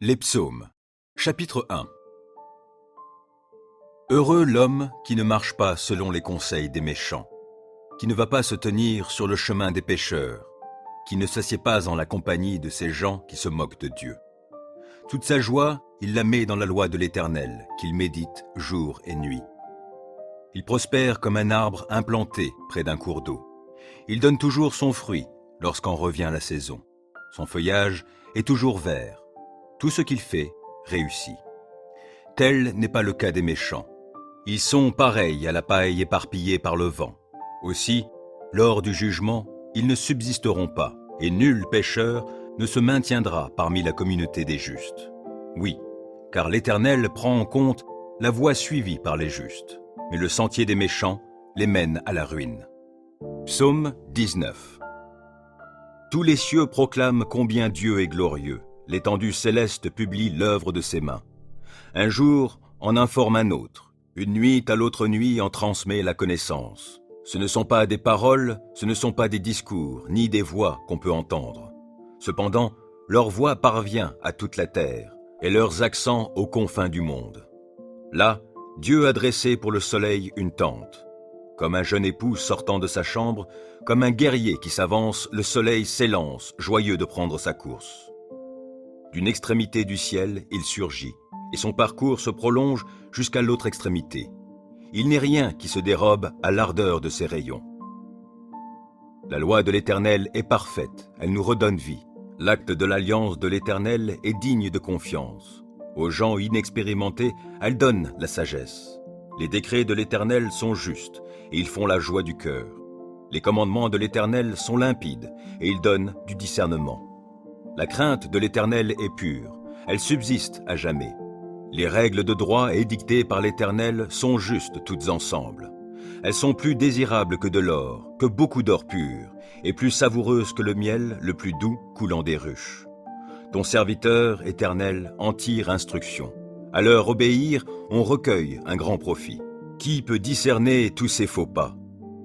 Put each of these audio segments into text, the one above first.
Les psaumes, chapitre 1. Heureux l'homme qui ne marche pas selon les conseils des méchants, qui ne va pas se tenir sur le chemin des pécheurs, qui ne s'assied pas en la compagnie de ces gens qui se moquent de Dieu. Toute sa joie, il la met dans la loi de l'Éternel, qu'il médite jour et nuit. Il prospère comme un arbre implanté près d'un cours d'eau. Il donne toujours son fruit lorsqu'en revient la saison. Son feuillage est toujours vert. Tout ce qu'il fait réussit. Tel n'est pas le cas des méchants. Ils sont pareils à la paille éparpillée par le vent. Aussi, lors du jugement, ils ne subsisteront pas, et nul pécheur ne se maintiendra parmi la communauté des justes. Oui, car l'Éternel prend en compte la voie suivie par les justes, mais le sentier des méchants les mène à la ruine. Psaume 19. Tous les cieux proclament combien Dieu est glorieux. L'étendue céleste publie l'œuvre de ses mains. Un jour en informe un autre, une nuit à l'autre nuit en transmet la connaissance. Ce ne sont pas des paroles, ce ne sont pas des discours, ni des voix qu'on peut entendre. Cependant, leur voix parvient à toute la terre, et leurs accents aux confins du monde. Là, Dieu a dressé pour le soleil une tente. Comme un jeune époux sortant de sa chambre, comme un guerrier qui s'avance, le soleil s'élance, joyeux de prendre sa course. D'une extrémité du ciel, il surgit, et son parcours se prolonge jusqu'à l'autre extrémité. Il n'est rien qui se dérobe à l'ardeur de ses rayons. La loi de l'Éternel est parfaite, elle nous redonne vie. L'acte de l'alliance de l'Éternel est digne de confiance. Aux gens inexpérimentés, elle donne la sagesse. Les décrets de l'Éternel sont justes, et ils font la joie du cœur. Les commandements de l'Éternel sont limpides, et ils donnent du discernement. La crainte de l'Éternel est pure, elle subsiste à jamais. Les règles de droit édictées par l'Éternel sont justes toutes ensemble. Elles sont plus désirables que de l'or, que beaucoup d'or pur, et plus savoureuses que le miel, le plus doux coulant des ruches. Ton serviteur, Éternel, en tire instruction. À leur obéir, on recueille un grand profit. Qui peut discerner tous ces faux pas?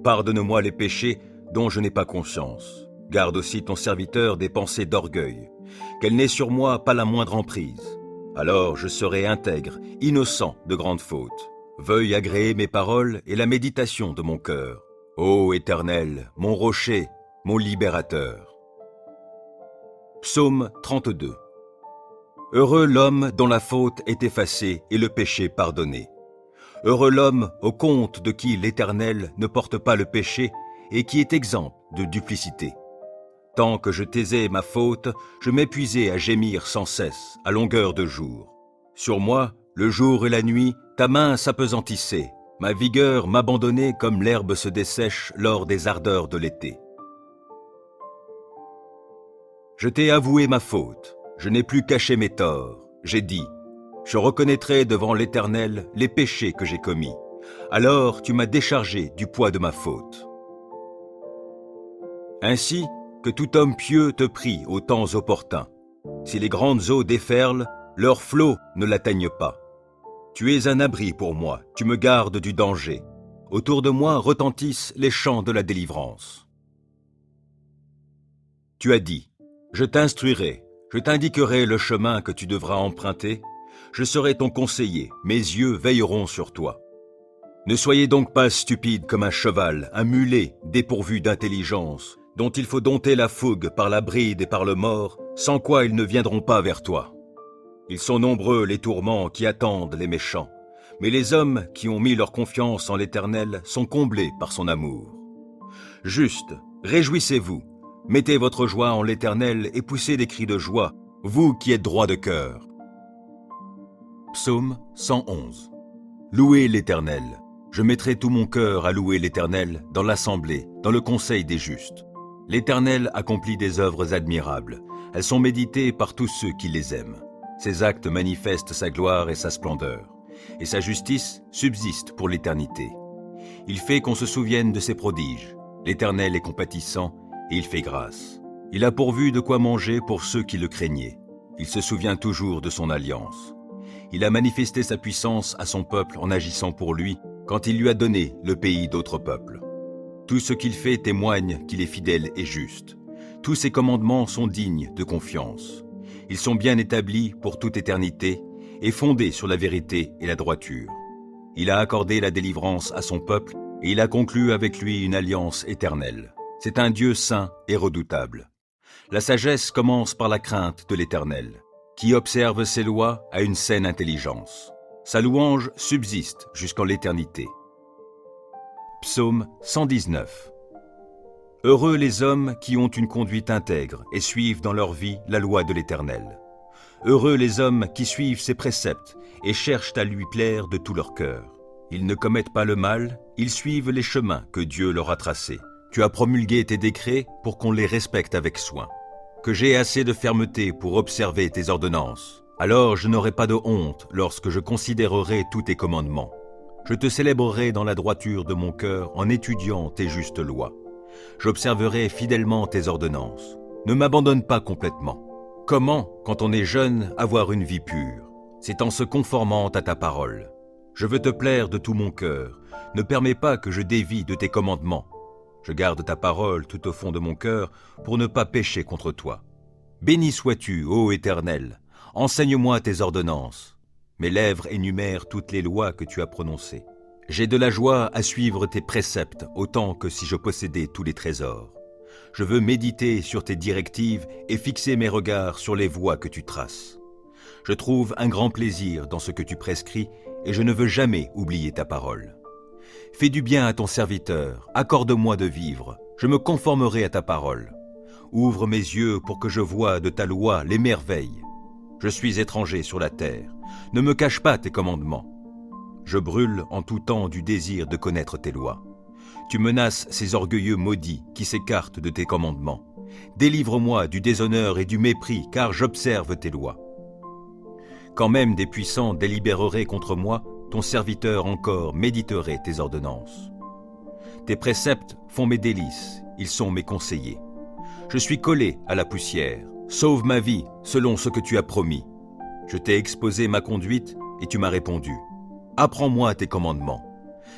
Pardonne-moi les péchés dont je n'ai pas conscience. Garde aussi ton serviteur des pensées d'orgueil, qu'elle n'ait sur moi pas la moindre emprise. Alors je serai intègre, innocent de grandes fautes. Veuille agréer mes paroles et la méditation de mon cœur. Ô Éternel, mon rocher, mon libérateur. Psaume 32. Heureux l'homme dont la faute est effacée et le péché pardonné. Heureux l'homme au compte de qui l'Éternel ne porte pas le péché et qui est exempt de duplicité. Tant que je taisais ma faute, je m'épuisais à gémir sans cesse, à longueur de jour. Sur moi, le jour et la nuit, ta main s'apesantissait, ma vigueur m'abandonnait comme l'herbe se dessèche lors des ardeurs de l'été. Je t'ai avoué ma faute, je n'ai plus caché mes torts, j'ai dit, je reconnaîtrai devant l'Éternel les péchés que j'ai commis. Alors tu m'as déchargé du poids de ma faute. Ainsi, que tout homme pieux te prie aux temps opportuns. Si les grandes eaux déferlent, leurs flots ne l'atteignent pas. Tu es un abri pour moi, tu me gardes du danger. Autour de moi retentissent les chants de la délivrance. Tu as dit, je t'instruirai, je t'indiquerai le chemin que tu devras emprunter. Je serai ton conseiller, mes yeux veilleront sur toi. Ne soyez donc pas stupide comme un cheval, un mulet dépourvu d'intelligence, dont il faut dompter la fougue par la bride et par le mors, sans quoi ils ne viendront pas vers toi. Ils sont nombreux les tourments qui attendent les méchants, mais les hommes qui ont mis leur confiance en l'Éternel sont comblés par son amour. Juste, réjouissez-vous, mettez votre joie en l'Éternel et poussez des cris de joie, vous qui êtes droits de cœur. Psaume 111. Louez l'Éternel. Je mettrai tout mon cœur à louer l'Éternel dans l'assemblée, dans le conseil des justes. L'Éternel accomplit des œuvres admirables. Elles sont méditées par tous ceux qui les aiment. Ses actes manifestent sa gloire et sa splendeur. Et sa justice subsiste pour l'éternité. Il fait qu'on se souvienne de ses prodiges. L'Éternel est compatissant et il fait grâce. Il a pourvu de quoi manger pour ceux qui le craignaient. Il se souvient toujours de son alliance. Il a manifesté sa puissance à son peuple en agissant pour lui quand il lui a donné le pays d'autres peuples. Tout ce qu'il fait témoigne qu'il est fidèle et juste. Tous ses commandements sont dignes de confiance. Ils sont bien établis pour toute éternité et fondés sur la vérité et la droiture. Il a accordé la délivrance à son peuple et il a conclu avec lui une alliance éternelle. C'est un Dieu saint et redoutable. La sagesse commence par la crainte de l'Éternel. Qui observe ses lois a une saine intelligence. Sa louange subsiste jusqu'en l'éternité. Psaume 119. Heureux les hommes qui ont une conduite intègre et suivent dans leur vie la loi de l'Éternel. Heureux les hommes qui suivent ses préceptes et cherchent à lui plaire de tout leur cœur. Ils ne commettent pas le mal, ils suivent les chemins que Dieu leur a tracés. Tu as promulgué tes décrets pour qu'on les respecte avec soin. Que j'ai assez de fermeté pour observer tes ordonnances. Alors je n'aurai pas de honte lorsque je considérerai tous tes commandements. Je te célébrerai dans la droiture de mon cœur en étudiant tes justes lois. J'observerai fidèlement tes ordonnances. Ne m'abandonne pas complètement. Comment, quand on est jeune, avoir une vie pure? C'est en se conformant à ta parole. Je veux te plaire de tout mon cœur. Ne permets pas que je dévie de tes commandements. Je garde ta parole tout au fond de mon cœur pour ne pas pécher contre toi. Béni sois-tu, ô Éternel, enseigne-moi tes ordonnances. Mes lèvres énumèrent toutes les lois que tu as prononcées. J'ai de la joie à suivre tes préceptes autant que si je possédais tous les trésors. Je veux méditer sur tes directives et fixer mes regards sur les voies que tu traces. Je trouve un grand plaisir dans ce que tu prescris et je ne veux jamais oublier ta parole. Fais du bien à ton serviteur, accorde-moi de vivre, je me conformerai à ta parole. Ouvre mes yeux pour que je voie de ta loi les merveilles. Je suis étranger sur la terre, ne me cache pas tes commandements. Je brûle en tout temps du désir de connaître tes lois. Tu menaces ces orgueilleux maudits qui s'écartent de tes commandements. Délivre-moi du déshonneur et du mépris, car j'observe tes lois. Quand même des puissants délibéreraient contre moi, ton serviteur encore méditerait tes ordonnances. Tes préceptes font mes délices, ils sont mes conseillers. Je suis collé à la poussière, sauve ma vie selon ce que tu as promis. Je t'ai exposé ma conduite et tu m'as répondu. Apprends-moi tes commandements.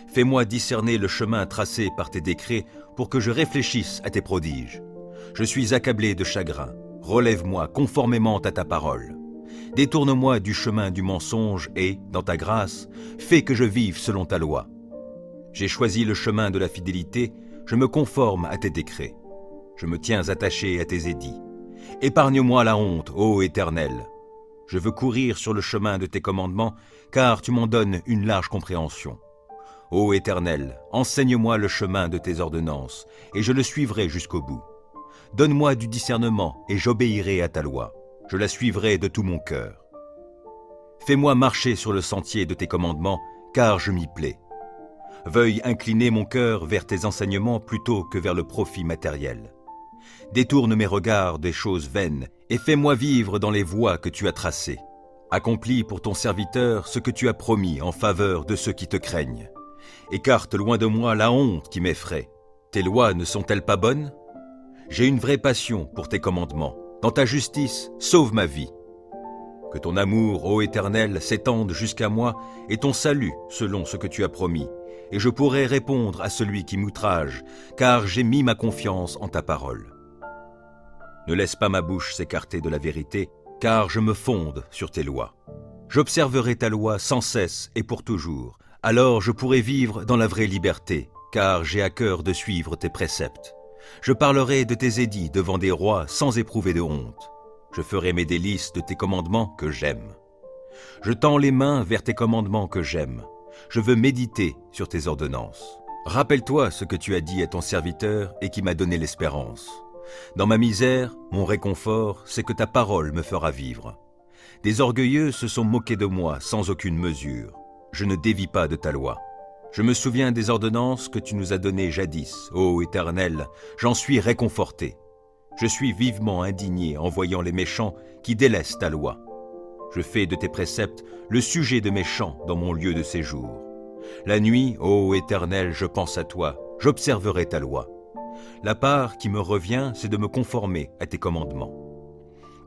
Fais-moi discerner le chemin tracé par tes décrets pour que je réfléchisse à tes prodiges. Je suis accablé de chagrin, relève-moi conformément à ta parole. Détourne-moi du chemin du mensonge et, dans ta grâce, fais que je vive selon ta loi. J'ai choisi le chemin de la fidélité, je me conforme à tes décrets. Je me tiens attaché à tes édits. Épargne-moi la honte, ô Éternel. Je veux courir sur le chemin de tes commandements, car tu m'en donnes une large compréhension. Ô Éternel, enseigne-moi le chemin de tes ordonnances, et je le suivrai jusqu'au bout. Donne-moi du discernement, et j'obéirai à ta loi. Je la suivrai de tout mon cœur. Fais-moi marcher sur le sentier de tes commandements, car je m'y plais. Veuille incliner mon cœur vers tes enseignements plutôt que vers le profit matériel. Détourne mes regards des choses vaines et fais-moi vivre dans les voies que tu as tracées. Accomplis pour ton serviteur ce que tu as promis en faveur de ceux qui te craignent. Écarte loin de moi la honte qui m'effraie. Tes lois ne sont-elles pas bonnes? J'ai une vraie passion pour tes commandements. Dans ta justice, sauve ma vie. Que ton amour, ô Éternel, s'étende jusqu'à moi et ton salut selon ce que tu as promis. Et je pourrai répondre à celui qui m'outrage, car j'ai mis ma confiance en ta parole. Ne laisse pas ma bouche s'écarter de la vérité, car je me fonde sur tes lois. J'observerai ta loi sans cesse et pour toujours. Alors je pourrai vivre dans la vraie liberté, car j'ai à cœur de suivre tes préceptes. Je parlerai de tes édits devant des rois sans éprouver de honte. Je ferai mes délices de tes commandements que j'aime. Je tends les mains vers tes commandements que j'aime. Je veux méditer sur tes ordonnances. Rappelle-toi ce que tu as dit à ton serviteur et qui m'a donné l'espérance. Dans ma misère, mon réconfort, c'est que ta parole me fera vivre. Des orgueilleux se sont moqués de moi sans aucune mesure. Je ne dévie pas de ta loi. Je me souviens des ordonnances que tu nous as données jadis, ô Éternel, j'en suis réconforté. Je suis vivement indigné en voyant les méchants qui délaissent ta loi. Je fais de tes préceptes le sujet de mes chants dans mon lieu de séjour. La nuit, ô Éternel, je pense à toi, j'observerai ta loi. La part qui me revient, c'est de me conformer à tes commandements.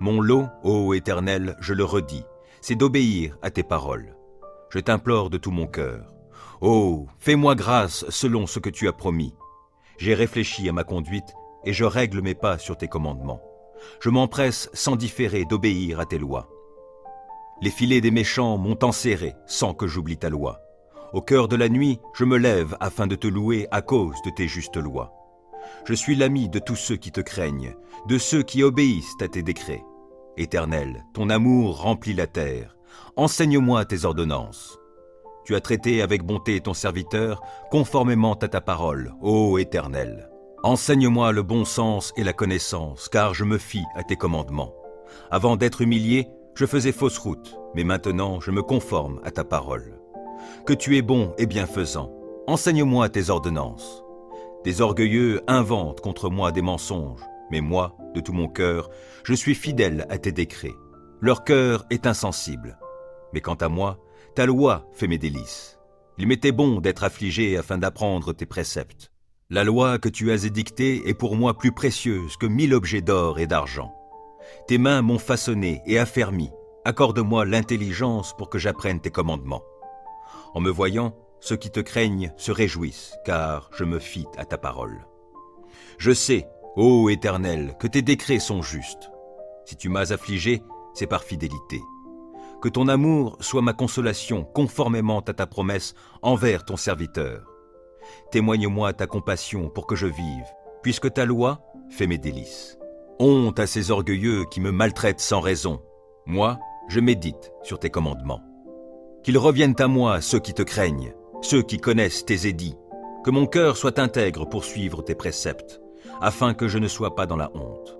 Mon lot, ô Éternel, je le redis, c'est d'obéir à tes paroles. Je t'implore de tout mon cœur. Oh, fais-moi grâce selon ce que tu as promis. J'ai réfléchi à ma conduite et je règle mes pas sur tes commandements. Je m'empresse sans différer d'obéir à tes lois. Les filets des méchants m'ont enserré sans que j'oublie ta loi. Au cœur de la nuit, je me lève afin de te louer à cause de tes justes lois. Je suis l'ami de tous ceux qui te craignent, de ceux qui obéissent à tes décrets. Éternel, ton amour remplit la terre. Enseigne-moi tes ordonnances. Tu as traité avec bonté ton serviteur, conformément à ta parole, ô Éternel. Enseigne-moi le bon sens et la connaissance, car je me fie à tes commandements. Avant d'être humilié, je faisais fausse route, mais maintenant je me conforme à ta parole. Que tu es bon et bienfaisant, enseigne-moi tes ordonnances. Des orgueilleux inventent contre moi des mensonges, mais moi, de tout mon cœur, je suis fidèle à tes décrets. Leur cœur est insensible. Mais quant à moi, ta loi fait mes délices. Il m'était bon d'être affligé afin d'apprendre tes préceptes. La loi que tu as édictée est pour moi plus précieuse que 1000 objets d'or et d'argent. Tes mains m'ont façonné et affermi. Accorde-moi l'intelligence pour que j'apprenne tes commandements. En me voyant, ceux qui te craignent se réjouissent, car je me fie à ta parole. Je sais, ô Éternel, que tes décrets sont justes. Si tu m'as affligé, c'est par fidélité. Que ton amour soit ma consolation conformément à ta promesse envers ton serviteur. Témoigne-moi ta compassion pour que je vive, puisque ta loi fait mes délices. Honte à ces orgueilleux qui me maltraitent sans raison. Moi, je médite sur tes commandements. Qu'ils reviennent à moi ceux qui te craignent, ceux qui connaissent tes édits. Que mon cœur soit intègre pour suivre tes préceptes, afin que je ne sois pas dans la honte.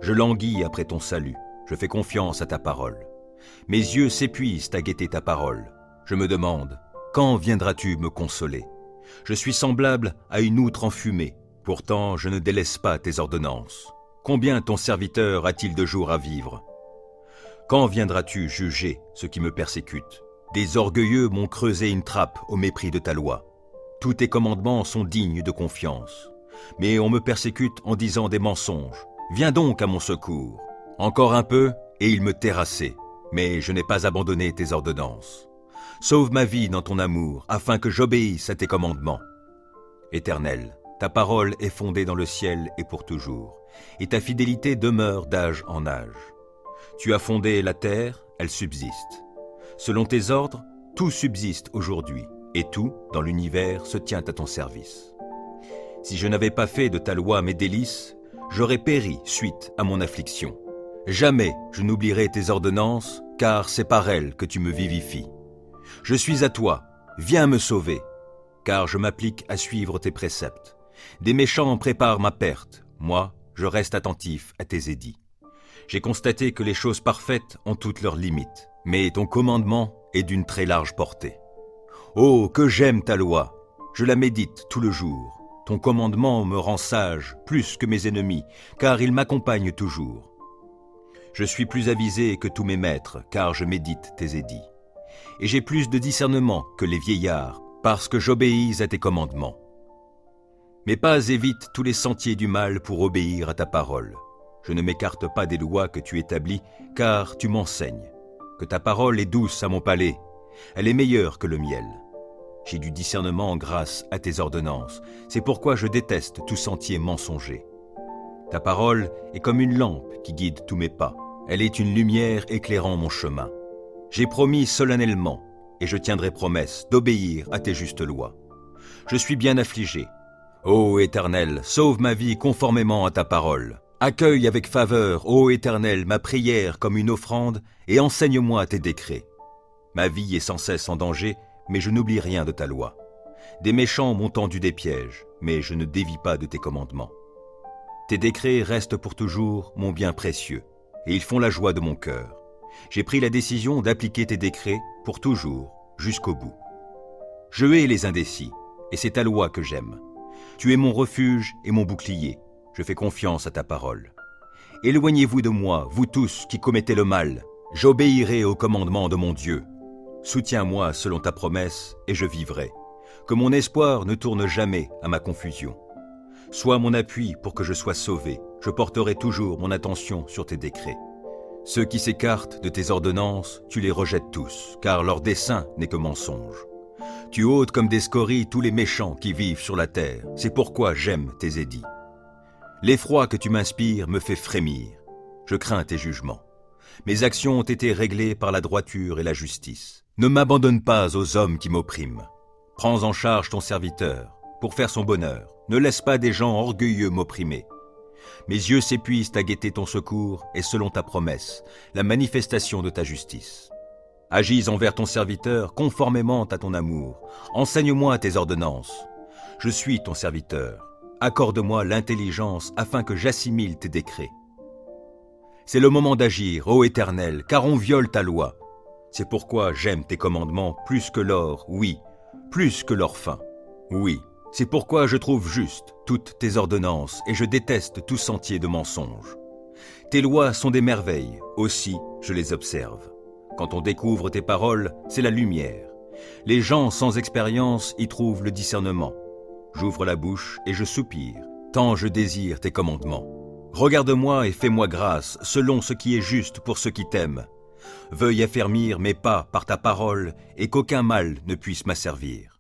Je languis après ton salut, je fais confiance à ta parole. Mes yeux s'épuisent à guetter ta parole. Je me demande, quand viendras-tu me consoler? Je suis semblable à une outre enfumée, pourtant je ne délaisse pas tes ordonnances. Combien ton serviteur a-t-il de jours à vivre? Quand viendras-tu juger ceux qui me persécutent? Des orgueilleux m'ont creusé une trappe au mépris de ta loi. Tous tes commandements sont dignes de confiance. Mais on me persécute en disant des mensonges. Viens donc à mon secours. Encore un peu, et il me terrassait. Mais je n'ai pas abandonné tes ordonnances. Sauve ma vie dans ton amour, afin que j'obéisse à tes commandements. Éternel, ta parole est fondée dans le ciel et pour toujours, et ta fidélité demeure d'âge en âge. Tu as fondé la terre, elle subsiste. Selon tes ordres, tout subsiste aujourd'hui, et tout, dans l'univers, se tient à ton service. Si je n'avais pas fait de ta loi mes délices, j'aurais péri suite à mon affliction. Jamais je n'oublierai tes ordonnances, car c'est par elles que tu me vivifies. Je suis à toi, viens me sauver, car je m'applique à suivre tes préceptes. Des méchants préparent ma perte, moi, je reste attentif à tes édits. J'ai constaté que les choses parfaites ont toutes leurs limites, mais ton commandement est d'une très large portée. Oh, que j'aime ta loi, je la médite tout le jour. Ton commandement me rend sage plus que mes ennemis, car il m'accompagne toujours. Je suis plus avisé que tous mes maîtres, car je médite tes édits. Et j'ai plus de discernement que les vieillards, parce que j'obéis à tes commandements. Mes pas évitent tous les sentiers du mal pour obéir à ta parole. Je ne m'écarte pas des lois que tu établis, car tu m'enseignes. Que ta parole est douce à mon palais, elle est meilleure que le miel. J'ai du discernement grâce à tes ordonnances, c'est pourquoi je déteste tout sentier mensonger. Ta parole est comme une lampe qui guide tous mes pas, elle est une lumière éclairant mon chemin. J'ai promis solennellement, et je tiendrai promesse, d'obéir à tes justes lois. Je suis bien affligé. Ô Éternel, sauve ma vie conformément à ta parole. Accueille avec faveur, ô Éternel, ma prière comme une offrande, et enseigne-moi tes décrets. Ma vie est sans cesse en danger, mais je n'oublie rien de ta loi. Des méchants m'ont tendu des pièges, mais je ne dévie pas de tes commandements. Tes décrets restent pour toujours mon bien précieux, et ils font la joie de mon cœur. J'ai pris la décision d'appliquer tes décrets pour toujours, jusqu'au bout. Je hais les indécis, et c'est ta loi que j'aime. Tu es mon refuge et mon bouclier, je fais confiance à ta parole. Éloignez-vous de moi, vous tous qui commettez le mal, j'obéirai au commandement de mon Dieu. Soutiens-moi selon ta promesse, et je vivrai. Que mon espoir ne tourne jamais à ma confusion. Sois mon appui pour que je sois sauvé, je porterai toujours mon attention sur tes décrets. Ceux qui s'écartent de tes ordonnances, tu les rejettes tous, car leur dessein n'est que mensonge. Tu ôtes comme des scories tous les méchants qui vivent sur la terre, c'est pourquoi j'aime tes édits. L'effroi que tu m'inspires me fait frémir, je crains tes jugements. Mes actions ont été réglées par la droiture et la justice. Ne m'abandonne pas aux hommes qui m'oppriment. Prends en charge ton serviteur, pour faire son bonheur. Ne laisse pas des gens orgueilleux m'opprimer. Mes yeux s'épuisent à guetter ton secours et selon ta promesse, la manifestation de ta justice. Agis envers ton serviteur conformément à ton amour. Enseigne-moi tes ordonnances. Je suis ton serviteur. Accorde-moi l'intelligence afin que j'assimile tes décrets. C'est le moment d'agir, ô Éternel, car on viole ta loi. C'est pourquoi j'aime tes commandements plus que l'or, oui, plus que l'or fin. Oui, c'est pourquoi je trouve juste toutes tes ordonnances et je déteste tout sentier de mensonge. Tes lois sont des merveilles, aussi je les observe. Quand on découvre tes paroles, c'est la lumière. Les gens sans expérience y trouvent le discernement. J'ouvre la bouche et je soupire, tant je désire tes commandements. Regarde-moi et fais-moi grâce, selon ce qui est juste pour ceux qui t'aiment. Veuille affermir mes pas par ta parole et qu'aucun mal ne puisse m'asservir.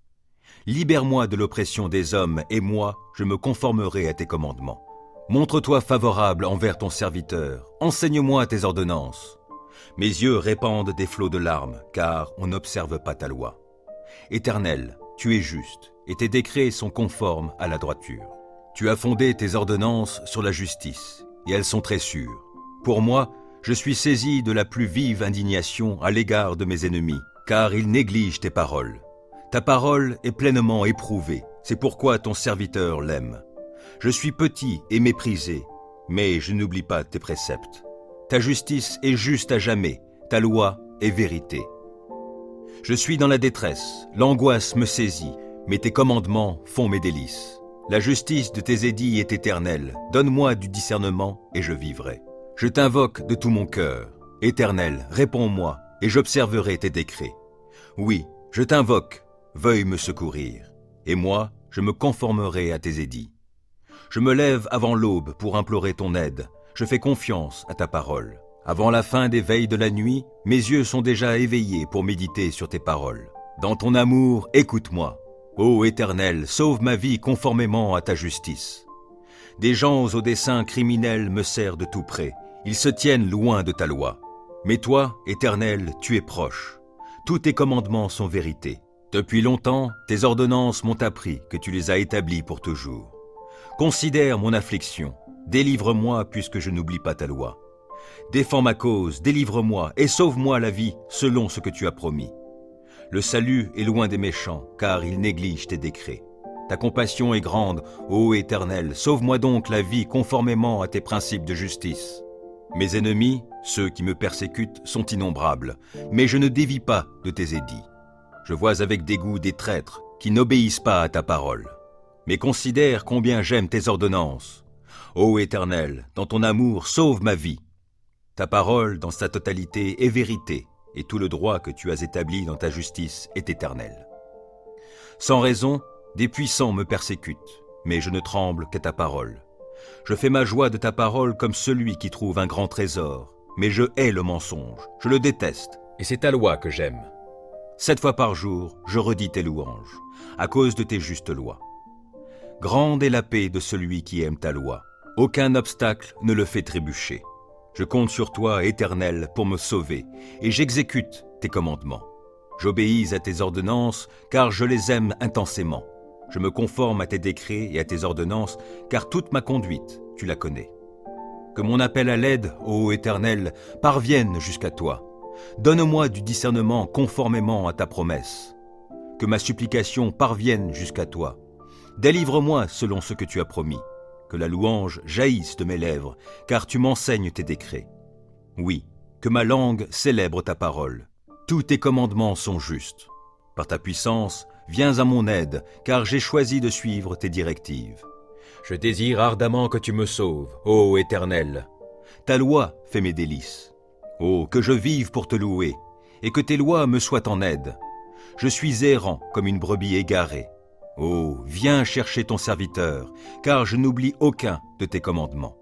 Libère-moi de l'oppression des hommes et moi, je me conformerai à tes commandements. Montre-toi favorable envers ton serviteur, enseigne-moi tes ordonnances. Mes yeux répandent des flots de larmes, car on n'observe pas ta loi. Éternel, tu es juste, et tes décrets sont conformes à la droiture. Tu as fondé tes ordonnances sur la justice, et elles sont très sûres. Pour moi, je suis saisi de la plus vive indignation à l'égard de mes ennemis, car ils négligent tes paroles. Ta parole est pleinement éprouvée, c'est pourquoi ton serviteur l'aime. Je suis petit et méprisé, mais je n'oublie pas tes préceptes. Ta justice est juste à jamais, ta loi est vérité. Je suis dans la détresse, l'angoisse me saisit, mais tes commandements font mes délices. La justice de tes édits est éternelle, donne-moi du discernement et je vivrai. Je t'invoque de tout mon cœur. Éternel, réponds-moi et j'observerai tes décrets. Oui, je t'invoque, veuille me secourir. Et moi, je me conformerai à tes édits. Je me lève avant l'aube pour implorer ton aide. Je fais confiance à ta parole. Avant la fin des veilles de la nuit, mes yeux sont déjà éveillés pour méditer sur tes paroles. Dans ton amour, écoute-moi. Ô Éternel, sauve ma vie conformément à ta justice. Des gens aux desseins criminels me serrent de tout près. Ils se tiennent loin de ta loi. Mais toi, Éternel, tu es proche. Tous tes commandements sont vérité. Depuis longtemps, tes ordonnances m'ont appris que tu les as établies pour toujours. Considère mon affliction. Délivre-moi puisque je n'oublie pas ta loi. Défends ma cause, délivre-moi et sauve-moi la vie selon ce que tu as promis. Le salut est loin des méchants, car ils négligent tes décrets. Ta compassion est grande, ô Éternel, sauve-moi donc la vie conformément à tes principes de justice. Mes ennemis, ceux qui me persécutent, sont innombrables, mais je ne dévie pas de tes édits. Je vois avec dégoût des traîtres qui n'obéissent pas à ta parole. Mais considère combien j'aime tes ordonnances. Ô Éternel, dans ton amour, sauve ma vie. Ta parole, dans sa totalité, est vérité, et tout le droit que tu as établi dans ta justice est éternel. Sans raison, des puissants me persécutent, mais je ne tremble qu'à ta parole. Je fais ma joie de ta parole comme celui qui trouve un grand trésor, mais je hais le mensonge, je le déteste, et c'est ta loi que j'aime. 7 fois par jour, je redis tes louanges, à cause de tes justes lois. Grande est la paix de celui qui aime ta loi. Aucun obstacle ne le fait trébucher. Je compte sur toi, Éternel, pour me sauver, et j'exécute tes commandements. J'obéis à tes ordonnances, car je les aime intensément. Je me conforme à tes décrets et à tes ordonnances, car toute ma conduite, tu la connais. Que mon appel à l'aide, ô Éternel, parvienne jusqu'à toi. Donne-moi du discernement conformément à ta promesse. Que ma supplication parvienne jusqu'à toi. Délivre-moi selon ce que tu as promis. Que la louange jaillisse de mes lèvres, car tu m'enseignes tes décrets. Oui, que ma langue célèbre ta parole. Tous tes commandements sont justes. Par ta puissance, viens à mon aide, car j'ai choisi de suivre tes directives. Je désire ardemment que tu me sauves, ô Éternel. Ta loi fait mes délices. Oh, que je vive pour te louer, et que tes lois me soient en aide. Je suis errant comme une brebis égarée. Oh, viens chercher ton serviteur, car je n'oublie aucun de tes commandements.